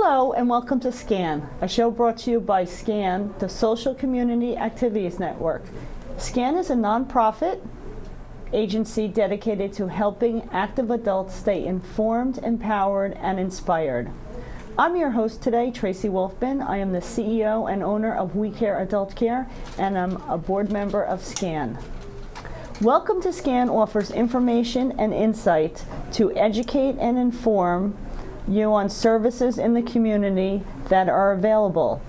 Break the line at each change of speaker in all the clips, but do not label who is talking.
Hello and welcome to SCAN, a show brought to you by SCAN, the Social Community Activities Network. SCAN is a nonprofit agency dedicated to helping active adults stay informed, empowered, and inspired. I'm your host today, Tracey Wolfman. I am the CEO and owner of We Care Adult Care, and I'm a board member of SCAN. Welcome to SCAN offers information and insight to educate and inform you on services in the community that are available,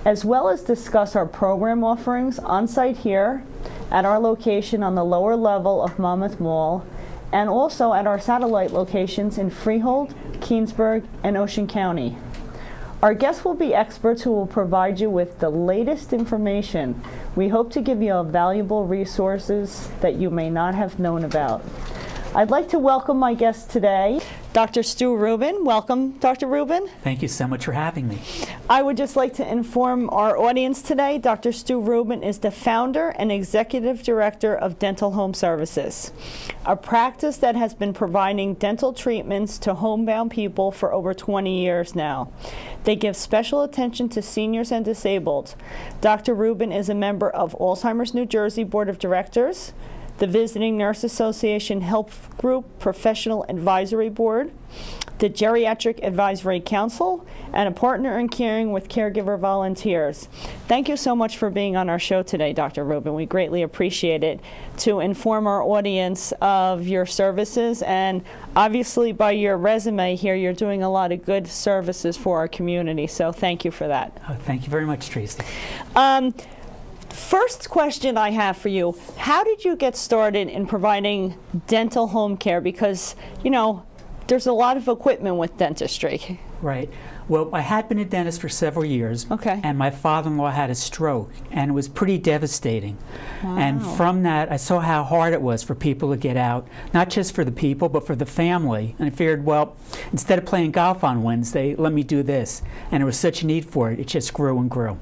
as well as discuss our program offerings on site here at our location on the lower level of Monmouth Mall, and also at our satellite locations in Freehold, Keensburg, and Ocean County. Our guests will be experts who will provide you with the latest information. We hope to give you valuable resources that you may not have known about. I'd like to welcome my guest today, Dr. Stu Rubin. Welcome, Dr. Rubin.
Thank you so much for having me.
I would just like to inform our audience today, Dr. Stu Rubin is the founder and executive director of Dental Home Services, a practice that has been providing dental treatments to homebound people for over 20 years now. They give special attention to seniors and disabled. Dr. Rubin is a member of Alzheimer's New Jersey Board of Directors, the Visiting Nurse Association Health Group Professional Advisory Board, the Geriatric Advisory Council, and a partner in caring with caregiver volunteers. Thank you so much for being on our show today, Dr. Rubin. We greatly appreciate it, to inform our audience of your services, and obviously by your resume here, you're doing a lot of good services for our community, so thank you for that.
Oh, thank you very much, Tracy.
First question I have for you, how did you get started in providing dental home care? Because, you know, there's a lot of equipment with dentistry.
Right. Well, I had been a dentist for several years,
Okay.
and my father-in-law had a stroke, and it was pretty devastating.
Wow.
And from that, I saw how hard it was for people to get out, not just for the people, but for the family. And I figured, well, instead of playing golf on Wednesday, let me do this. And there was such a need for it, it just grew and grew.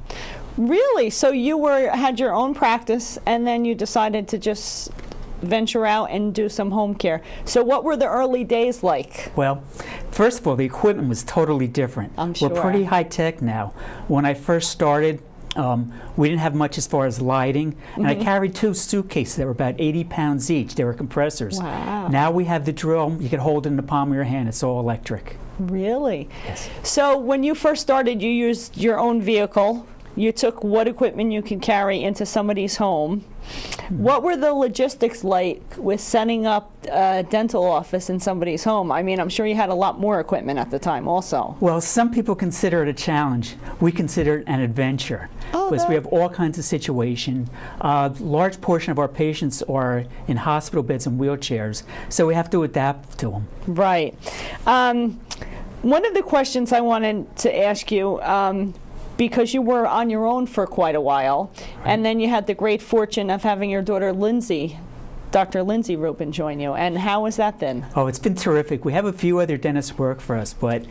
Really? So you had your own practice, and then you decided to just venture out and do some home care. So what were the early days like?
Well, first of all, the equipment was totally different.
I'm sure.
We're pretty high-tech now. When I first started, we didn't have much as far as lighting, and I carried 2 suitcases that were about 80 pounds each. They were compressors.
Wow.
Now we have the drill. You can hold it in the palm of your hand. It's all electric.
Really?
Yes.
So when you first started, you used your own vehicle. You took what equipment you can carry into somebody's home. What were the logistics like with setting up a dental office in somebody's home? I mean, I'm sure you had a lot more equipment at the time also.
Well, some people consider it a challenge. We consider it an adventure, because we have all kinds of situations. A large portion of our patients are in hospital beds and wheelchairs, so we have to adapt to them.
Right. One of the questions I wanted to ask you, because you were on your own for quite a while, and then you had the great fortune of having your daughter Lindsay, Dr. Lindsay Rubin, join you. And how was that then?
Oh, it's been terrific. We have a few other dentists work for us, but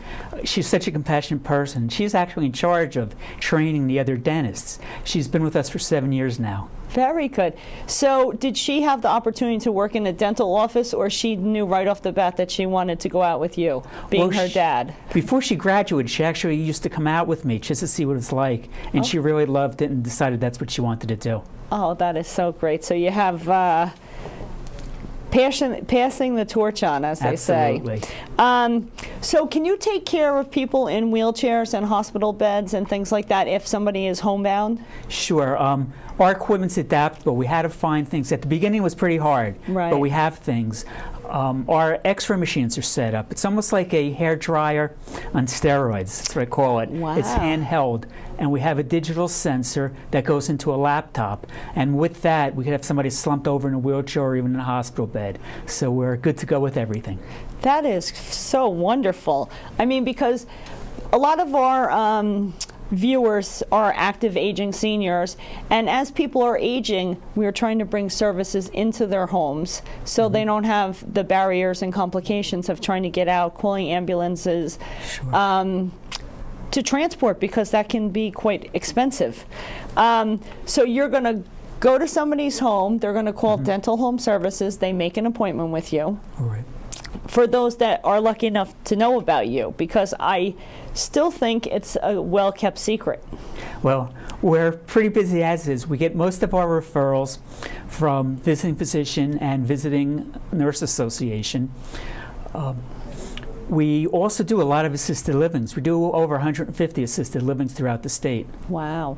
she's such a compassionate person. She's actually in charge of training the other dentists. She's been with us for 7 years now.
Very good. So did she have the opportunity to work in a dental office, or she knew right off the bat that she wanted to go out with you, being her dad?
Before she graduated, she actually used to come out with me just to see what it's like, and she really loved it and decided that's what she wanted to do.
Oh, that is so great. So you have passing the torch on, as they say.
Absolutely.
So can you take care of people in wheelchairs and hospital beds and things like that if somebody is homebound?
Sure. Our equipment's adaptable. We had to find things. At the beginning it was pretty hard, but we have things. Our X-ray machines are set up. It's almost like a hair dryer on steroids. That's what I call it.
Wow.
It's handheld, and we have a digital sensor that goes into a laptop. And with that, we could have somebody slumped over in a wheelchair or even in a hospital bed. So we're good to go with everything.
That is so wonderful. I mean, because a lot of our viewers are active aging seniors, and as people are aging, we are trying to bring services into their homes so they don't have the barriers and complications of trying to get out, calling ambulances, to transport, because that can be quite expensive. So you're going to go to somebody's home, they're going to call Dental Home Services, they make an appointment with you.
All right.
for those that are lucky enough to know about you? Because I still think it's a well-kept secret.
Well, we're pretty busy as is. We get most of our referrals from visiting physician and visiting nurse association. We also do a lot of assisted livings. We do over 150 assisted livings throughout the state.
Wow.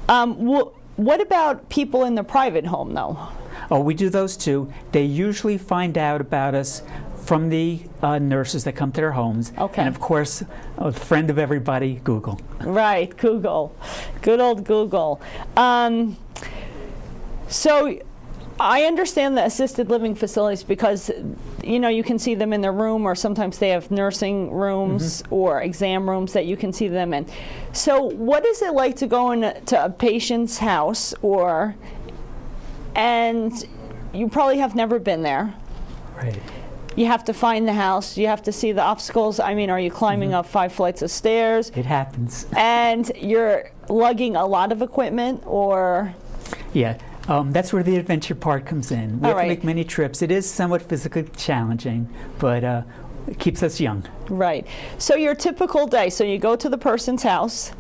What about people in the private home, though?
Oh, we do those too. They usually find out about us from the nurses that come to their homes.
Okay.
And of course, a friend of everybody, Google.
Right, Google. Good old Google. So I understand the assisted living facilities because, you can see them in their room, or sometimes they have nursing rooms or exam rooms that you can see them in. So what is it like to go into a patient's house, and you probably have never been there?
Right.
You have to find the house. You have to see the obstacles. I mean, are you climbing up 5 flights of stairs?
It happens.
And you're lugging a lot of equipment, or?
Yeah. That's where the adventure part comes in. We have to make many trips. It is somewhat physically challenging, but it keeps us young.
Right. So your typical day, so you go to the person's house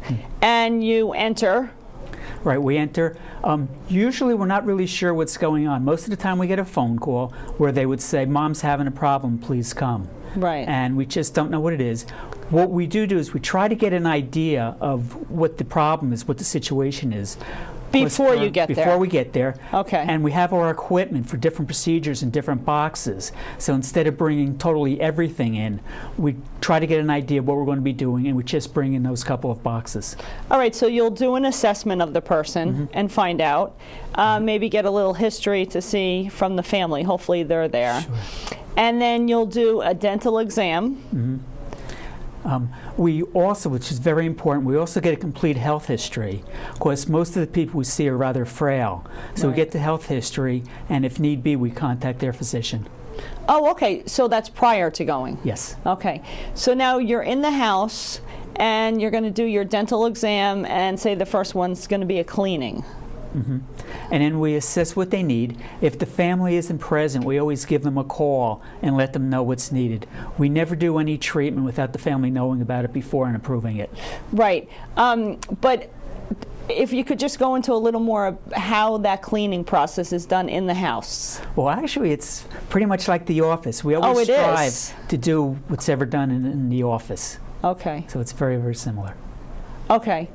and you enter.
Right, we enter. Usually we're not really sure what's going on. Most of the time we get a phone call where they would say, "Mom's having a problem, please come."
Right.
And we just don't know what it is. What we do is we try to get an idea of what the problem is, what the situation is.
Before you get there?
Before we get there.
Okay.
And we have our equipment for different procedures in different boxes. So instead of bringing totally everything in, we try to get an idea of what we're going to be doing, and we just bring in those couple of boxes.
All right, so you'll do an assessment of the person and find out. Maybe get a little history to see from the family. Hopefully they're there.
Sure.
And then you'll do a dental exam.
We also, which is very important, we also get a complete health history. Of course, most of the people we see are rather frail. So we get the health history, and if need be, we contact their physician.
Oh, okay. So that's prior to going?
Yes.
Okay. So now you're in the house, and you're going to do your dental exam, and say the first one's going to be a cleaning.
And then we assess what they need. If the family isn't present, we always give them a call and let them know what's needed. We never do any treatment without the family knowing about it before and approving it.
Right. But if you could just go into a little more of how that cleaning process is done in the house.
Well, actually, it's pretty much like the office. We always strive to do what's ever done in the office.
Okay.
So it's very, very similar.
Okay.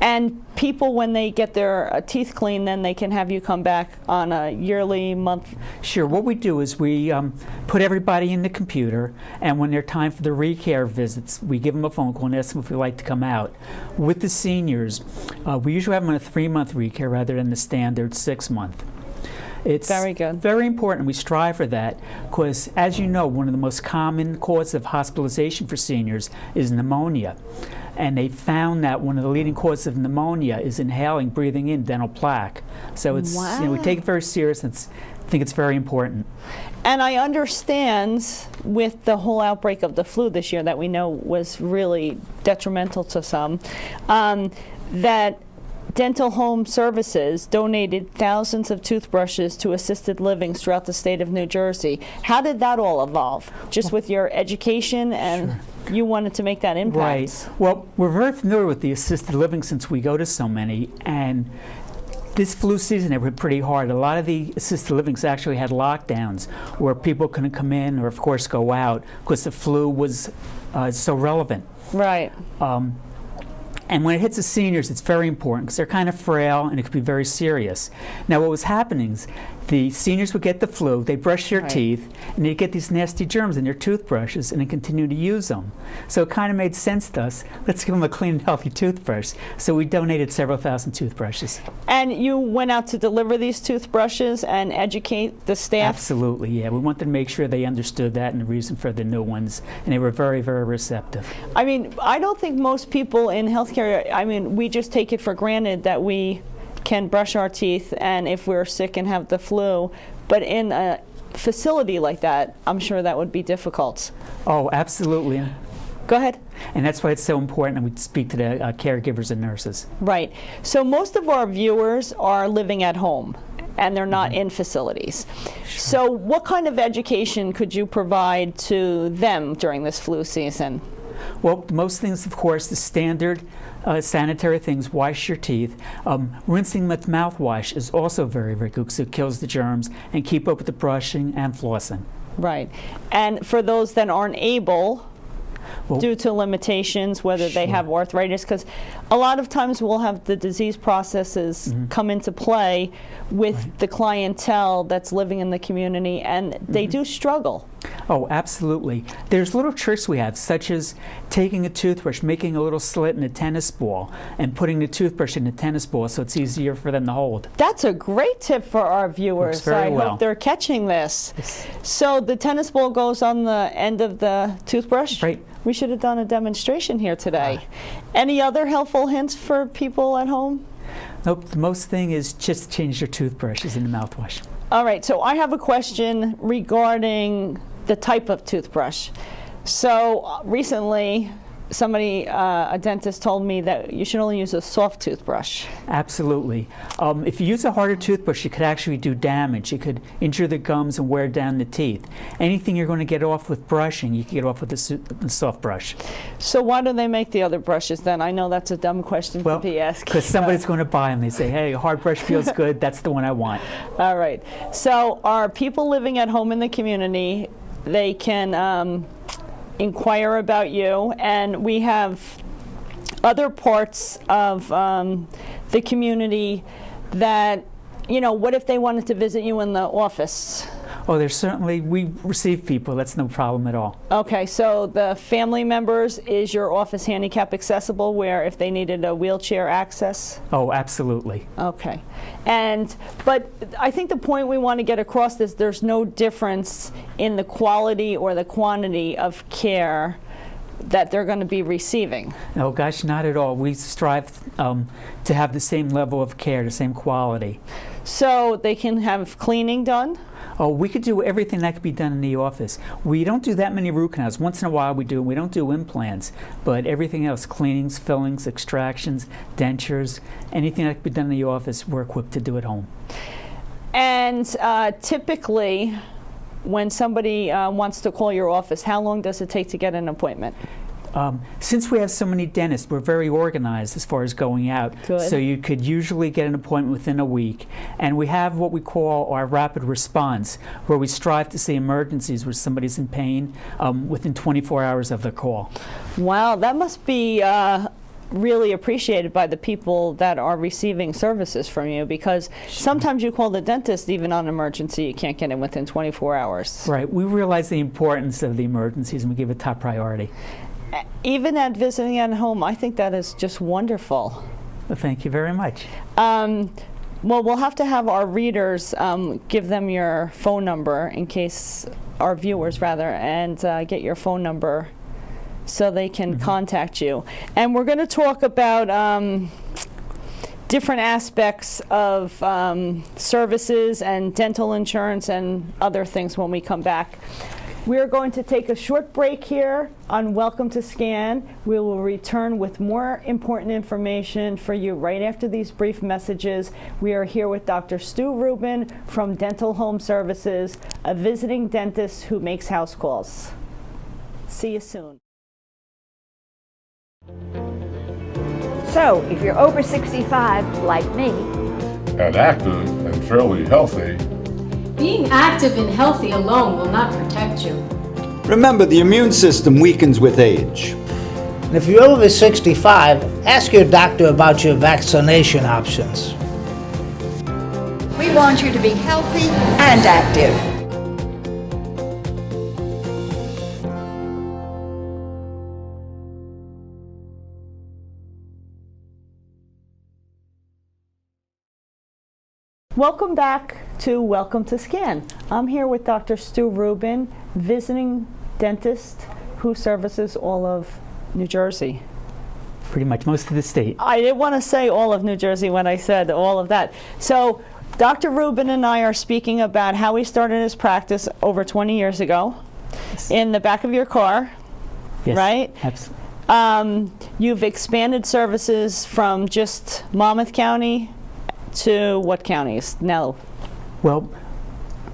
And people, when they get their teeth cleaned, then they can have you come back on a yearly, month?
Sure. What we do is we put everybody in the computer, and when they're time for the recare visits, we give them a phone call and ask them if they'd like to come out. With the seniors, we usually have them on a 3-month recare rather than the standard 6-month. It's
very good.
Very important. We strive for that because, as you know, one of the most common causes of hospitalization for seniors is pneumonia. And they found that one of the leading causes of pneumonia is inhaling, breathing in dental plaque. So it's we take it very serious, and think it's very important.
And I understand with the whole outbreak of the flu this year that we know was really detrimental to some, that Dental Home Services donated thousands of toothbrushes to assisted livings throughout the state of New Jersey. How did that all evolve? Just with your education and you wanted to make that impact?
Right. Well, we're very familiar with the assisted living since we go to so many, and this flu season it hit pretty hard. A lot of the assisted livings actually had lockdowns where people couldn't come in or, of course, go out because the flu was so relevant.
Right.
And when it hits the seniors, it's very important because they're kind of frail and it could be very serious. Now, what was happening is the seniors would get the flu, they brush their teeth, and they'd get these nasty germs in their toothbrushes and then continue to use them. So it kind of made sense to us, let's give them a clean and healthy toothbrush. So we donated several thousand toothbrushes.
And you went out to deliver these toothbrushes and educate the staff?
Absolutely, yeah. We wanted to make sure they understood that and the reason for the new ones, and they were very, very receptive.
I mean, I don't think most people in healthcare, I mean, we just take it for granted that we can brush our teeth and if we're sick and have the flu, but in a facility like that, I'm sure that would be difficult.
Oh, absolutely.
Go ahead.
And that's why it's so important that we speak to the caregivers and nurses.
Right. So most of our viewers are living at home. and they're not in facilities. So what kind of education could you provide to them during this flu season?
Well, most things, of course, the standard sanitary things, wash your teeth. Rinsing with mouthwash is also very, very good because it kills the germs, and keep up with the brushing and flossing.
Right. And for those that aren't able, due to limitations, whether they have arthritis, because a lot of times we'll have the disease processes come into play with the clientele that's living in the community, and they do struggle.
Oh, absolutely. There's little tricks we have, such as taking a toothbrush, making a little slit in a tennis ball, and putting the toothbrush in the tennis ball so it's easier for them to hold.
That's a great tip for our viewers.
Works very well.
Hope they're catching this.
Yes.
So the tennis ball goes on the end of the toothbrush?
Right.
We should have done a demonstration here today. Any other helpful hints for people at home?
Nope, the most thing is just change your toothbrushes in the mouthwash.
All right, so I have a question regarding the type of toothbrush. So recently, a dentist told me that you should only use a soft toothbrush.
Absolutely. If you use a harder toothbrush, it could actually do damage. It could injure the gums and wear down the teeth. Anything you're going to get off with brushing, you can get off with a soft brush.
So why do they make the other brushes then? I know that's a dumb question to be asking.
Because somebody's going to buy them. They say, hey, a hard brush feels good. That's the one I want.
All right. So are people living at home in the community, they can inquire about you, and we have other parts of the community that, what if they wanted to visit you in the office?
Oh, we receive people. That's no problem at all.
Okay, so the family members, is your office handicap accessible where if they needed a wheelchair access?
Oh, absolutely.
Okay. But I think the point we want to get across is there's no difference in the quality or the quantity of care that they're going to be receiving.
No, gosh, not at all. We strive to have the same level of care, the same quality.
So they can have cleaning done?
Oh, we could do everything that could be done in the office. We don't do that many root canals. Once in a while we do. We don't do implants, but everything else, cleanings, fillings, extractions, dentures, anything that could be done in the office, we're equipped to do at home.
And typically, when somebody wants to call your office, how long does it take to get an appointment?
Since we have so many dentists, we're very organized as far as going out.
Good.
So you could usually get an appointment within a week. And we have what we call our rapid response, where we strive to see emergencies where somebody's in pain within 24 hours of their call.
Wow, that must be really appreciated by the people that are receiving services from you, because sometimes you call the dentist even on emergency, you can't get in within 24 hours.
Right. We realize the importance of the emergencies and we give it top priority.
Even at visiting at home, I think that is just wonderful.
Well, thank you very much.
Well, we'll have to have our readers give them your phone number, in case our viewers rather, and get your phone number so they can contact you. And we're going to talk about different aspects of services and dental insurance and other things when we come back. We're going to take a short break here on Welcome to Scan. We will return with more important information for you right after these brief messages. We are here with Dr. Stu Rubin from Dental Home Services, a visiting dentist who makes house calls. See you soon.
So, if you're over 65, like me,
and active and fairly healthy,
being active and healthy alone will not protect you.
Remember, the immune system weakens with age.
And if you're over 65, ask your doctor about your vaccination options.
we want you to be healthy and active.
Welcome back to Welcome to Scan. I'm here with Dr. Stu Rubin, visiting dentist who services all of New Jersey.
Pretty much most of the state.
I didn't want to say all of New Jersey when I said all of that. So Dr. Rubin and I are speaking about how he started his practice over 20 years ago.
Yes.
In the back of your car,
Yes,
right?
Absolutely.
You've expanded services from just Monmouth County to what counties? No.
Well,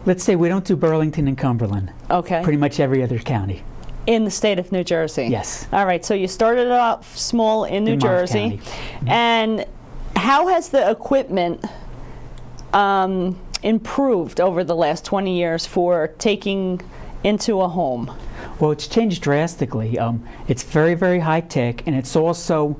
let's say we don't do Burlington and Cumberland.
Okay.
Pretty much every other county.
In the state of New Jersey?
Yes.
All right, so you started off small in New Jersey.
Monmouth County.
And how has the equipment improved over the last 20 years for taking into a home?
Well, it's changed drastically. It's very, very high tech, and it's also,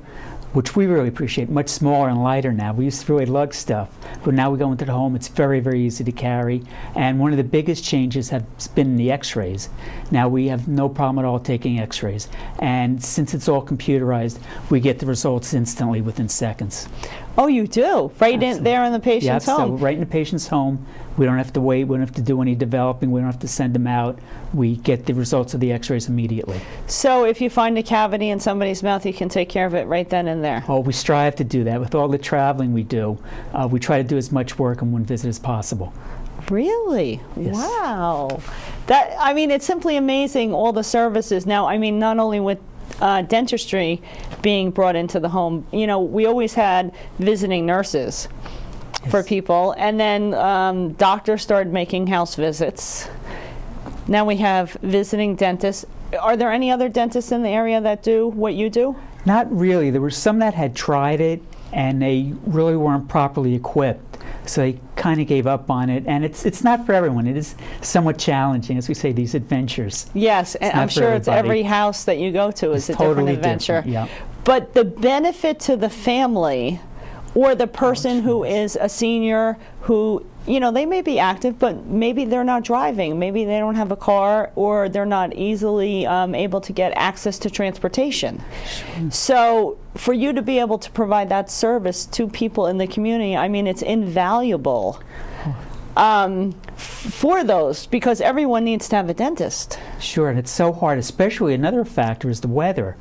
which we really appreciate, much smaller and lighter now. We used to really lug stuff, but now we go into the home, it's very, very easy to carry. And one of the biggest changes has been the x-rays. Now we have no problem at all taking x-rays. And since it's all computerized, we get the results instantly within seconds.
Oh, you do? Right in there in the patient's home?
So right in the patient's home. We don't have to wait, we don't have to do any developing, we don't have to send them out. We get the results of the x-rays immediately.
So if you find a cavity in somebody's mouth, you can take care of it right then and there?
Oh, we strive to do that. With all the traveling we do, we try to do as much work in one visit as possible.
Really?
Yes.
Wow. That, I mean, it's simply amazing, all the services. Now, I mean, not only with dentistry being brought into the home, you know, we always had visiting nurses for people, and then doctors started making house visits. Now we have visiting dentists. Are there any other dentists in the area that do what you do?
Not really. There were some that had tried it, and they really weren't properly equipped, so they kind of gave up on it. And it's not for everyone. It is somewhat challenging, as we say, these adventures.
Yes, and I'm sure it's every house that you go to is a different adventure.
Yeah.
But the benefit to the family, or the person who is a senior who, you know, they may be active, but maybe they're not driving, maybe they don't have a car, or they're not easily able to get access to transportation. Sure. So for you to be able to provide that service to people in the community, I mean, it's invaluable for those, because everyone needs to have a dentist.
Sure, and it's so hard, especially another factor is the weather.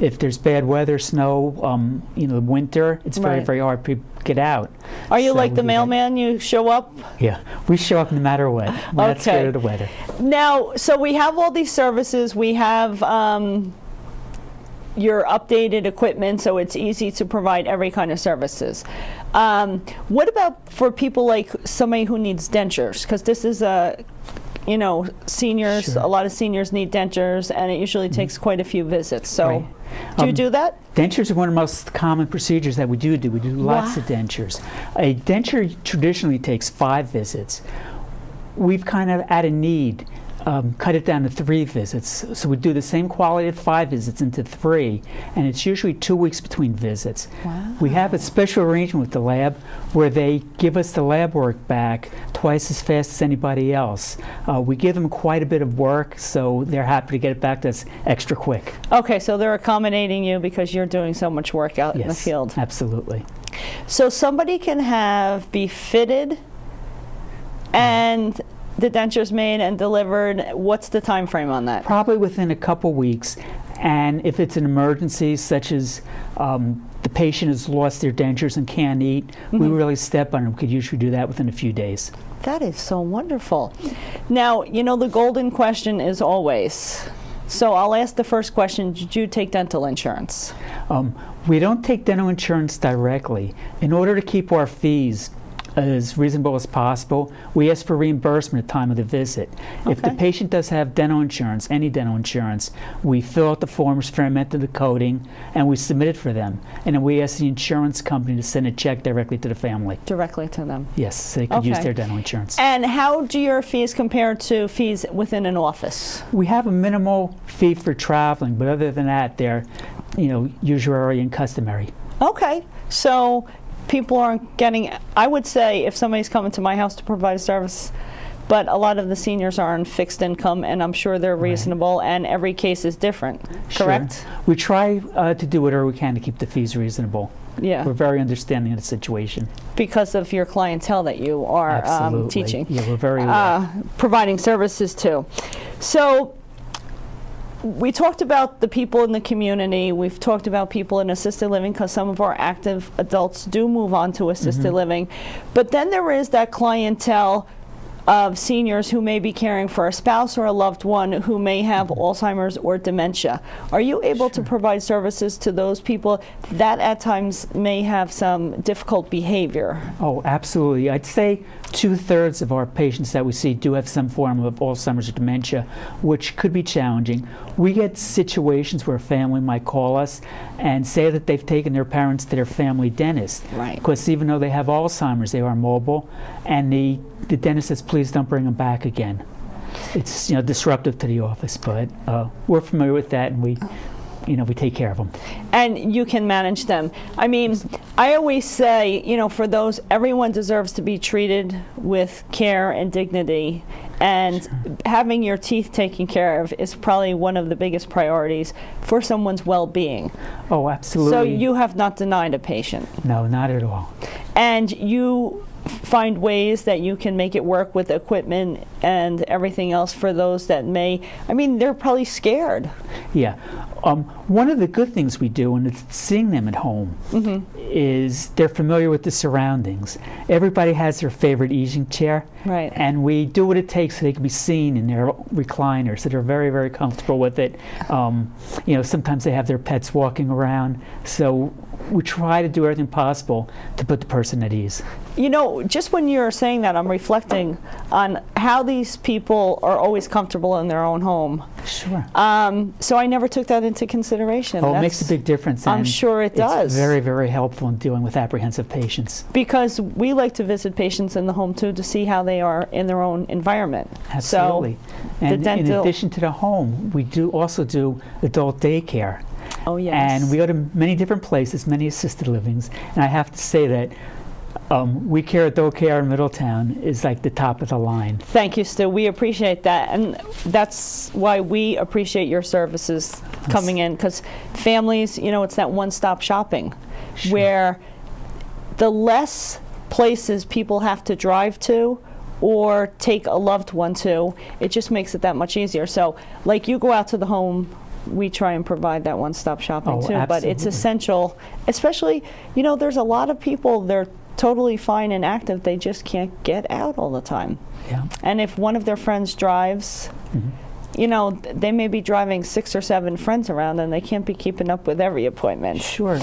If there's bad weather, snow, you know, winter, it's very, very hard to get out.
Are you like the mailman? You show up?
Yeah, we show up no matter what. We're not scared of the weather.
Now, so we have all these services. We have your updated equipment, so it's easy to provide every kind of services. What about for people like somebody who needs dentures? Because this is a, you know, seniors,
Sure.
A lot of seniors need dentures, and it usually takes quite a few visits. So
Right.
do you do that?
Dentures are one of the most common procedures that we do. We do lots of dentures. A denture traditionally takes 5 visits. We've kind of, at a need, cut it down to 3 visits. So we do the same quality of 5 visits into 3, and it's usually 2 weeks between visits.
Wow.
We have a special arrangement with the lab where they give us the lab work back twice as fast as anybody else. We give them quite a bit of work, so they're happy to get it back to us extra quick.
Okay, so they're accommodating you because you're doing so much work out in the field.
Absolutely.
So somebody can be fitted and the dentures made and delivered. What's the time frame on that?
Probably within a couple weeks. And if it's an emergency, such as the patient has lost their dentures and can't eat, we really step on it. We could usually do that within a few days.
That is so wonderful. Now, you know, the golden question is always, so I'll ask the first question, did you take dental insurance?
We don't take dental insurance directly. In order to keep our fees as reasonable as possible, we ask for reimbursement at the time of the visit. If the patient does have dental insurance, any dental insurance, we fill out the forms for them, enter the coding, and we submit it for them. And then we ask the insurance company to send a check directly to the family.
Directly to them.
Yes, so they could use their dental insurance.
And how do your fees compare to fees within an office?
We have a minimal fee for traveling, but other than that, they're, you know, usury and customary.
Okay, so people aren't getting, I would say if somebody's coming to my house to provide a service, but a lot of the seniors are on fixed income, and I'm sure they're reasonable, and every case is different, correct?
Sure. We try to do whatever we can to keep the fees reasonable.
Yeah.
We're very understanding of the situation.
Because of your clientele that you are teaching.
Yeah, we're very aware.
Providing services to. So we talked about the people in the community. We've talked about people in assisted living, because some of our active adults do move on to assisted living. But then there is that clientele of seniors who may be caring for a spouse or a loved one who may have Alzheimer's or dementia. Are you able to provide services to those people that at times may have some difficult behavior?
Oh, absolutely. I'd say 2/3 of our patients that we see do have some form of Alzheimer's or dementia, which could be challenging. We get situations where a family might call us and say that they've taken their parents to their family dentist.
Right.
Because even though they have Alzheimer's, they are mobile, and the dentist says, please don't bring them back again. It's disruptive to the office, but we're familiar with that, and we take care of them.
And you can manage them. I mean, I always say, for those, everyone deserves to be treated with care and dignity. And having your teeth taken care of is probably one of the biggest priorities for someone's well-being.
Oh, absolutely.
So you have not denied a patient.
No, not at all.
And you find ways that you can make it work with equipment and everything else for those that they're probably scared.
Yeah. One of the good things we do, and it's seeing them at home, is they're familiar with the surroundings. Everybody has their favorite easing chair,
right?
And we do what it takes so they can be seen in their recliner, so they're very, very comfortable with it. Sometimes they have their pets walking around, so we try to do everything possible to put the person at ease.
Just when you're saying that, I'm reflecting on how these people are always comfortable in their own home.
Sure.
So I never took that into consideration.
Oh, it makes a big difference.
I'm sure it does.
It's very, very helpful in dealing with apprehensive patients.
Because we like to visit patients in the home, too, to see how they are in their own environment.
Absolutely.
So
and in addition to the home, we also do adult daycare.
Oh, yes.
And we go to many different places, many assisted livings. And I have to say that We Care Adult Care in Middletown is like the top of the line.
Thank you, Stu. We appreciate that. And that's why we appreciate your services coming in, because families, it's that one-stop shopping where the less places people have to drive to or take a loved one to, it just makes it that much easier. So, like, you go out to the home, we try and provide that one-stop shopping too.
Absolutely.
But it's essential, especially, there's a lot of people, they're totally fine and active, they just can't get out all the time.
Yeah.
And if one of their friends drives, they may be driving 6 or 7 friends around, and they can't be keeping up with every appointment.
Sure.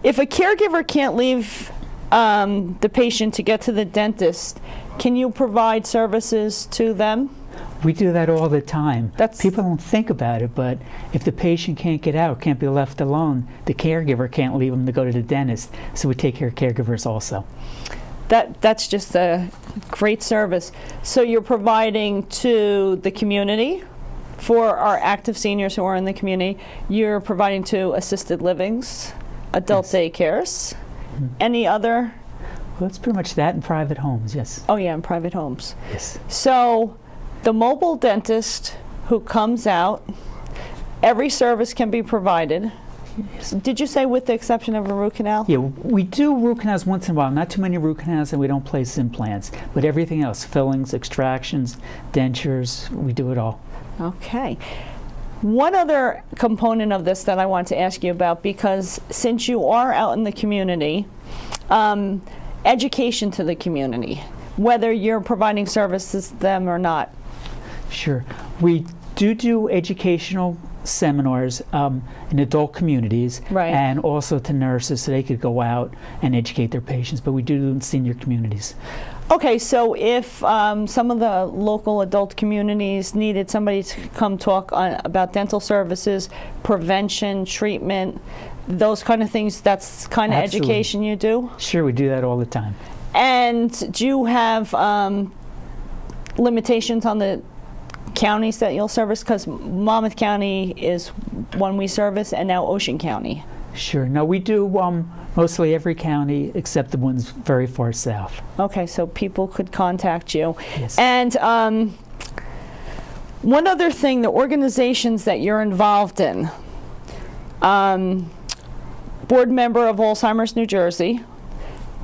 If a caregiver can't leave the patient to get to the dentist, can you provide services to them?
We do that all the time. People don't think about it, but if the patient can't get out, can't be left alone, the caregiver can't leave them to go to the dentist. So we take care of caregivers also.
That's just a great service. So you're providing to the community, for our active seniors who are in the community. You're providing to assisted livings, adult daycares. Any other?
Well, that's pretty much that in private homes, yes.
Oh yeah, in private homes.
Yes.
So the mobile dentist who comes out, every service can be provided. Yes. Did you say with the exception of a root canal?
Yeah, we do root canals once in a while. Not too many root canals, and we don't place implants. But everything else, fillings, extractions, dentures, we do it all.
Okay. One other component of this that I want to ask you about, because since you are out in the community, education to the community, whether you're providing services to them or not.
Sure. We do educational seminars in adult communities,
right,
and also to nurses so they could go out and educate their patients, but we do in senior communities.
Okay, so if some of the local adult communities needed somebody to come talk about dental services, prevention, treatment, those kind of things, that's kind of education you do?
Sure, we do that all the time.
And do you have limitations on the counties that you'll service? Because Monmouth County is one we service, and now Ocean County.
Sure. No, we do mostly every county except the ones very far south.
Okay, so people could contact you.
Yes.
And one other thing, the organizations that you're involved in. Board member of Alzheimer's New Jersey,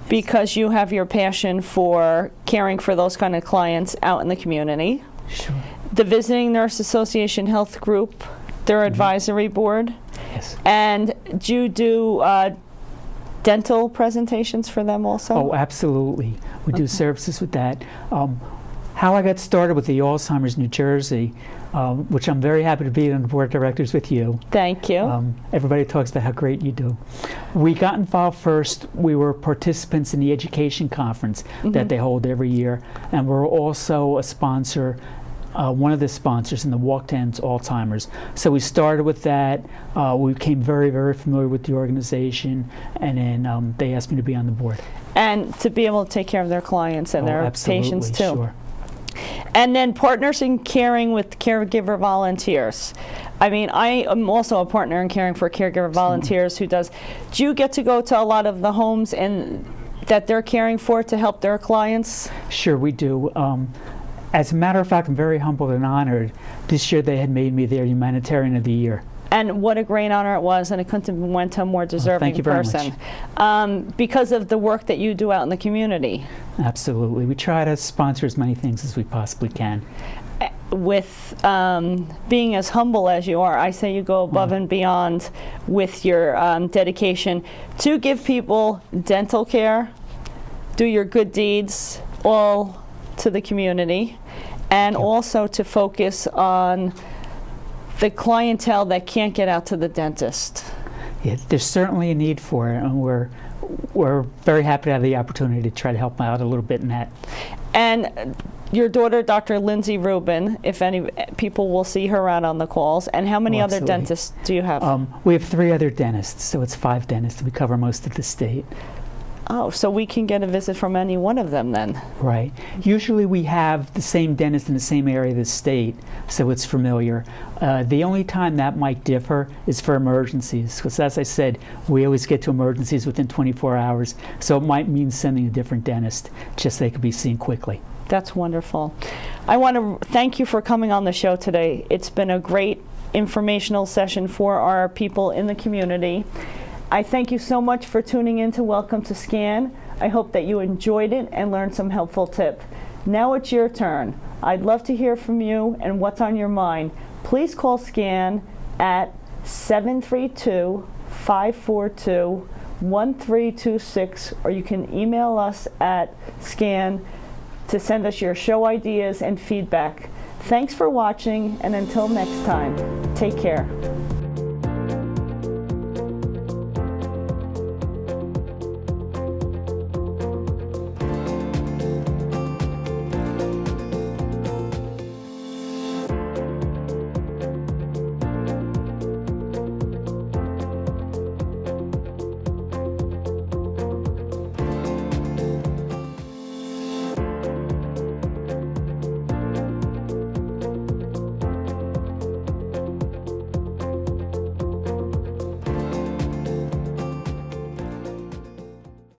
because you have your passion for caring for those kind of clients out in the community.
Sure.
The Visiting Nurse Association Health Group, their advisory board.
Yes.
And do you do dental presentations for them also?
Oh, absolutely. We do services with that. how I got started with the Alzheimer's New Jersey, which I'm very happy to be on the board of directors with you.
Thank you.
Everybody talks about how great you do. We got involved first. We were participants in the education conference that they hold every year, and we're also a sponsor, one of the sponsors in the Walk to End Alzheimer's. So we started with that. We became very, very familiar with the organization, and then they asked me to be on the board. And
to be able to take care of their clients and their patients too.
Sure.
And then partners in caring with caregiver volunteers. I mean, I am also a partner in caring for caregiver volunteers who does. Do you get to go to a lot of the homes that they're caring for to help their clients?
Sure, we do. As a matter of fact, I'm very humbled and honored. This year they had made me their Humanitarian of the Year.
And what a great honor it was, and it couldn't have went to a more deserving
thank you very
person.
much.
Because of the work that you do out in the community.
Absolutely. We try to sponsor as many things as we possibly can.
With being as humble as you are, I say you go above and beyond with your dedication to give people dental care, do your good deeds, all to the community, and also to focus on the clientele that can't get out to the dentist.
Yeah, there's certainly a need for it, and we're very happy to have the opportunity to try to help out a little bit in that.
And your daughter, Dr. Lindsay Rubin, if any people will see her out on the calls, and how many other dentists do you have?
We have 3 other dentists, so it's 5 dentists. We cover most of the state.
Oh, so we can get a visit from any one of them then?
Right. Usually we have the same dentist in the same area of the state, so it's familiar. The only time that might differ is for emergencies, because as I said, we always get to emergencies within 24 hours, so it might mean sending a different dentist, just so they could be seen quickly.
That's wonderful. I want to thank you for coming on the show today. It's been a great informational session for our people in the community. I thank you so much for tuning in to Welcome to SCAN. I hope that you enjoyed it and learned some helpful tips. Now it's your turn. I'd love to hear from you and what's on your mind. Please call SCAN at 732-542-1326, or you can email us at SCAN to send us your show ideas and feedback. Thanks for watching, and until next time, take care.